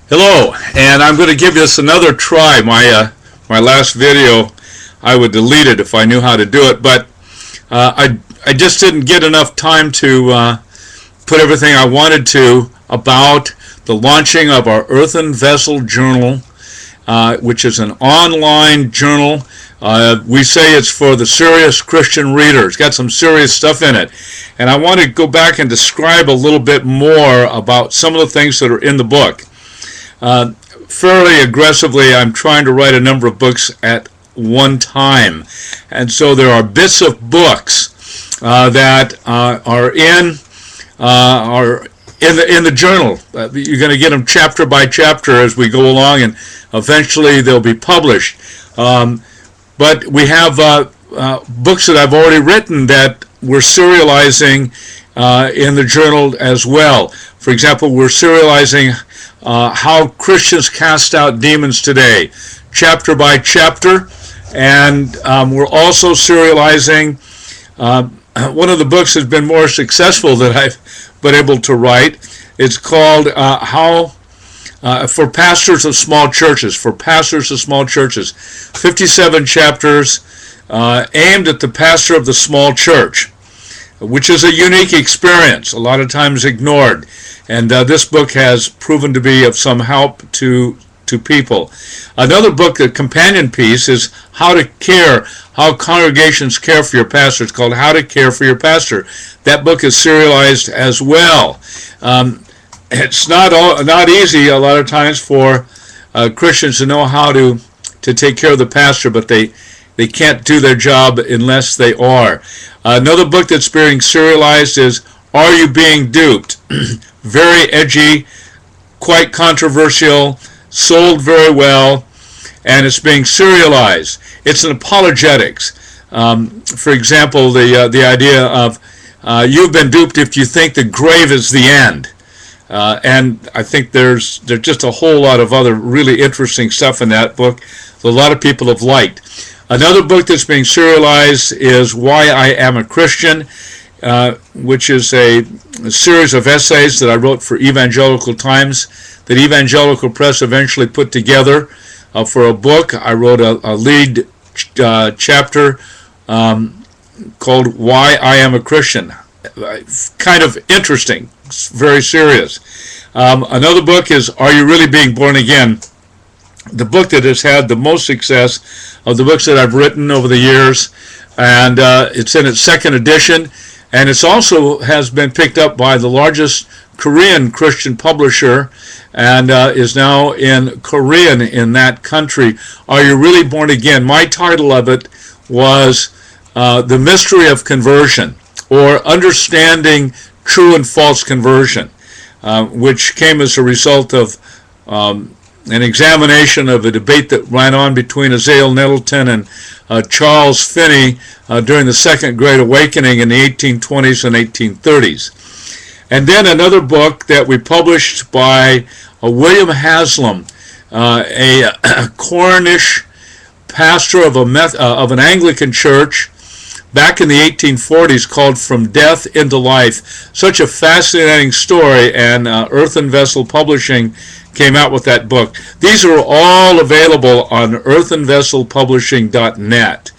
Hello, and I'm going to give this another try. My last video, I would delete it if I knew how to do it, but I just didn't get enough time to put everything I wanted to about the launching of our Earthen Vessel Journal, which is an online journal. We say it's for the serious Christian reader. It's got some serious stuff in it. And I want to go back and describe a little bit more about some of the things that are in the book. Fairly aggressively, I'm trying to write a number of books at one time. And so there are bits of books that are in the journal. You're going to get them chapter by chapter as we go along, and eventually they'll be published. But we have books that I've already written that we're serializing in the journal as well. For example, we're serializing how Christians cast out demons today, chapter by chapter, and we're also serializing. One of the books has been more successful that I've been able to write. It's called for pastors of small churches. 57 chapters aimed at the pastor of the small church, which is a unique experience, a lot of times ignored. And this book has proven to be of some help to people. Another book, the companion piece, is how congregations care for your pastor. It's called How to Care for Your Pastor. That book is serialized as well. It's not easy a lot of times for Christians to know how to take care of the pastor, but they can't do their job unless they are. Another book that's being serialized is Are You Being Duped? Very edgy, quite controversial, sold very well, and it's being serialized. It's an apologetics. For example, the idea of you've been duped if you think the grave is the end. And I think there's just a whole lot of other really interesting stuff in that book that a lot of people have liked. Another book that's being serialized is Why I Am a Christian, which is a series of essays that I wrote for Evangelical Times that Evangelical Press eventually put together for a book. I wrote a lead chapter called Why I Am a Christian. Kind of interesting. It's very serious. Another book is Are You Really Being Born Again? The book that has had the most success of the books that I've written over the years, and it's in its second edition, and it's also has been picked up by the largest Korean Christian publisher, and is now in Korean in that country. Are You Really Born Again? My title of it was The Mystery of Conversion, or Understanding True and False Conversion, which came as a result of an examination of a debate that ran on between Azael Nettleton and Charles Finney during the Second Great Awakening in the 1820s and 1830s. And then another book that we published by William Haslam, a Cornish pastor of an Anglican church back in the 1840s, called From Death into Life. Such a fascinating story, and Earthen Vessel Publishing came out with that book. These are all available on earthenvesselpublishing.net.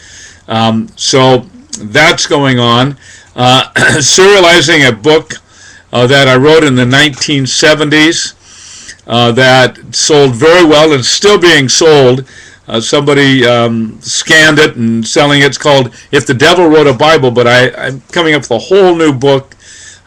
So that's going on. Serializing a book that I wrote in the 1970s that sold very well and still being sold. Somebody scanned it and selling it. It's called If the Devil Wrote a Bible, but I'm coming up with a whole new book.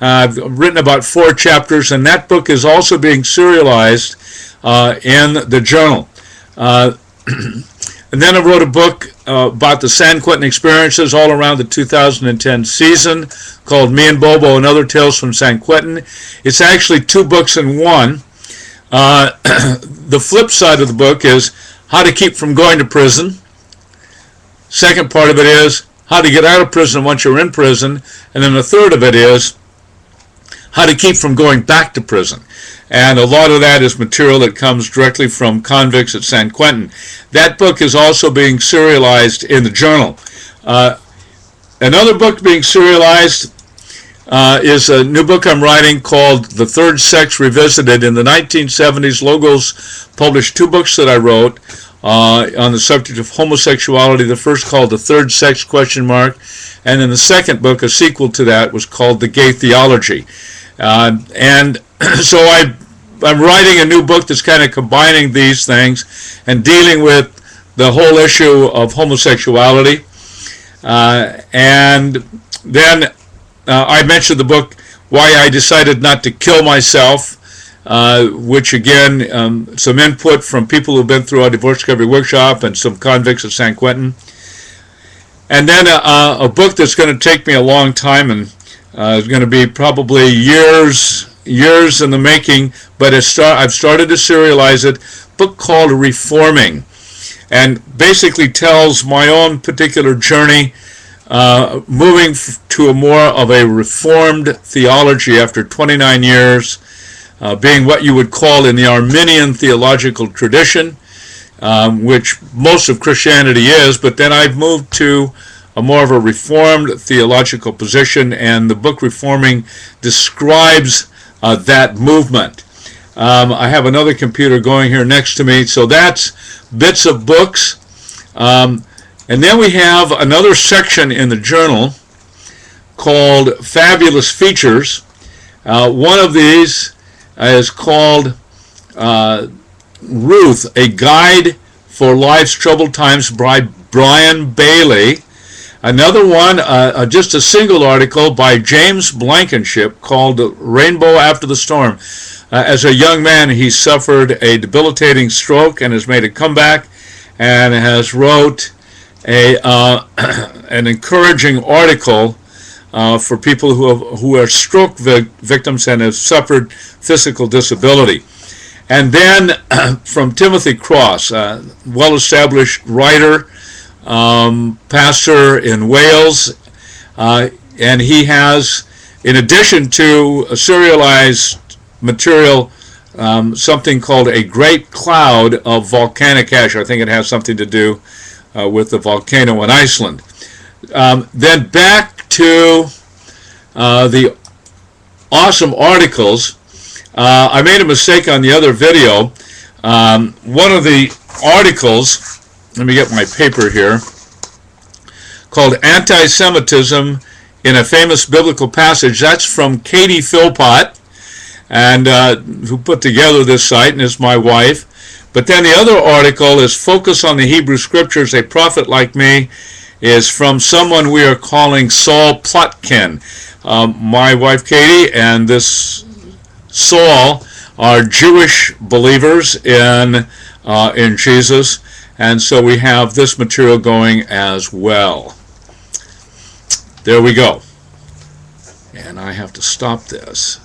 I've written about 4 chapters, and that book is also being serialized in the journal. And then I wrote a book about the San Quentin experiences all around the 2010 season called Me and Bobo and Other Tales from San Quentin. It's actually 2 books in one. The flip side of the book is how to keep from going to prison. Second part of it is how to get out of prison once you're in prison. And then the third of it is how to keep from going back to prison. And a lot of that is material that comes directly from convicts at San Quentin. That book is also being serialized in the journal. Another book being serialized is a new book I'm writing called The Third Sex Revisited. In the 1970s, Logos published 2 books that I wrote on the subject of homosexuality. The first called The Third Sex ? And then the second book, a sequel to that, was called The Gay Theology. And so I'm writing a new book that's kind of combining these things and dealing with the whole issue of homosexuality. And then I mentioned the book, Why I Decided Not to Kill Myself, which again, some input from people who've been through our divorce recovery workshop and some convicts at San Quentin. And then a book that's going to take me a long time and is going to be probably years in the making, but I've started to serialize it, a book called Reforming, and basically tells my own particular journey moving to a more of a reformed theology after 29 years, being what you would call in the Arminian theological tradition, which most of Christianity is, but then I've moved to a more of a reformed theological position, and the book Reforming describes that movement. I have another computer going here next to me, so that's bits of books. And then we have another section in the journal called Fabulous Features. One of these is called Ruth, A Guide for Life's Troubled Times by Brian Bailey. Another one, just a single article by James Blankenship called Rainbow After the Storm. As a young man, he suffered a debilitating stroke and has made a comeback and has wrote an encouraging article for people who are stroke victims and have suffered physical disability. And then from Timothy Cross, a well-established writer, pastor in Wales, and he has, in addition to a serialized material, something called A Great Cloud of Volcanic Ash. I think it has something to do with the volcano in Iceland. Then back to the awesome articles. I made a mistake on the other video. One of the articles, let me get my paper here, called Anti-Semitism in a Famous Biblical Passage. That's from Kent Philpott, and who put together this site, and is my wife. But then the other article is Focus on the Hebrew Scriptures, A Prophet Like Me, is from someone we are calling Saul Plotkin. My wife Katie and this Saul are Jewish believers in Jesus, and so we have this material going as well. There we go. And I have to stop this.